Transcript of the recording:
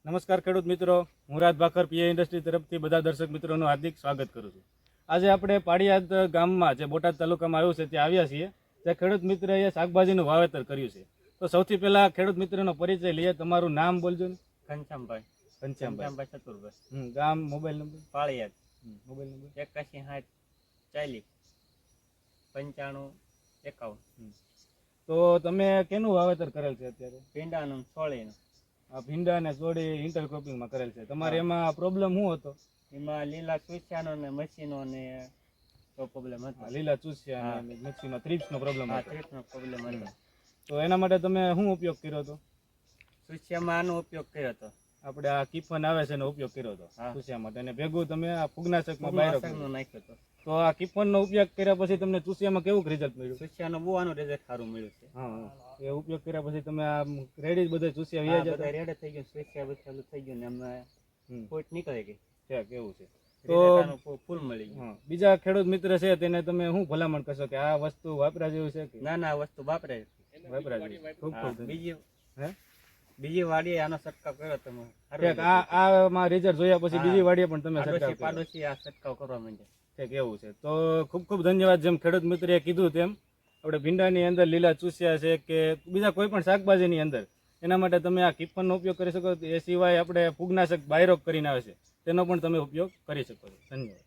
નમસ્કાર ખેડૂત મિત્રો, હું રાજ ભાખર પીએ ઇન્ડસ્ટ્રી તરફથી બધા દર્શક મિત્રોનું હાર્દિક સ્વાગત કરું છું. આજે આપણે પાળિયાદ ગામમાં જે બોટાદ તાલુકામાં આવ્યું છે ત્યાં આવ્યા છીએ. ત્યાં ખેડૂત મિત્રએ શાકભાજીનું વાવેતર કર્યું છે. તો સૌથી પહેલાં ખેડૂત મિત્રનો પરિચય લઈએ. તમારું નામ બોલજો ને. ઘનશ્યામભાઈ ચતુરભાઈ. ગામ, mobile number. Paliyad. Mobile number 8160 40 95 51. તો તમે કેનું વાવેતર કરેલ છે અત્યારે? ભીંડાનું છોળીનું. આ ભીંડા અને ચોળી ઇન્ટરક્રોપિંગમાં કરેલ છે. તમારે એમાં પ્રોબ્લેમ શું હતો? એમાં લીલા ચૂસ્યાનો ને મસીનો ને પ્રોબ્લેમ હતો. લીલા ચૂસ્યા અને મચ્છીમાં થ્રીપ્સનો પ્રોબ્લેમ હતો. ત્રીસનો પ્રોબ્લેમ હતો. તો એના માટે તમે શું ઉપયોગ કર્યો હતો? ચૂસ્યામાં આનો ઉપયોગ કર્યો હતો. આપણે આ કિફન આવે છે એનો ઉપયોગ કર્યો હતો ચૂસ્યા માટે, અને ભેગું તમે આ ફૂગનાશકમાં નાખ્યો હતો. તો આ કિફનનો ઉપયોગ કર્યા પછી તમને ચૂસ્યામાં કેવું રિઝલ્ટ મળ્યું? ચૂસ્યાનો બુવાનું રિઝલ્ટ સારું મળ્યું છે. હા, એ ઉપયોગ કર્યા પછી તમે આ રેડી બધા ચૂસ્યા વ્યાજ બધા રેડ થઈ ગયું, ચૂસ્યા બધું થઈ ગયું ને અમે પોઈન્ટ નીકળી ગઈ. કેવું છે તો ફૂલ મળી ગયું. બીજા ખેડૂત મિત્ર છે તેને તમે શું ભલામણ કરશો કે આ વસ્તુ વાપરા જેવું છે કે ના? આ વસ્તુ વાપરે. ખૂબ બીજી વાડીએ આનો છંટકાવ કર્યો તમે. આમાં રિઝલ્ટ જોયા પછી બીજી વાડીએ પણ તમે પાડોશી આ છંટકાવ કરવા માંડ્યા. કેવું છે? તો ખૂબ ખૂબ ધન્યવાદ. જેમ ખેડૂત મિત્રએ કીધું તેમ આપણે ભીંડાની અંદર લીલા ચૂસ્યા છે કે બીજા કોઈ પણ શાકભાજીની અંદર એના માટે તમે આ કિફનનો ઉપયોગ કરી શકો. એ સિવાય આપણે ફૂગનાશક બાયરોક કરીને આવે છે તેનો પણ તમે ઉપયોગ કરી શકો છો. ધન્યવાદ.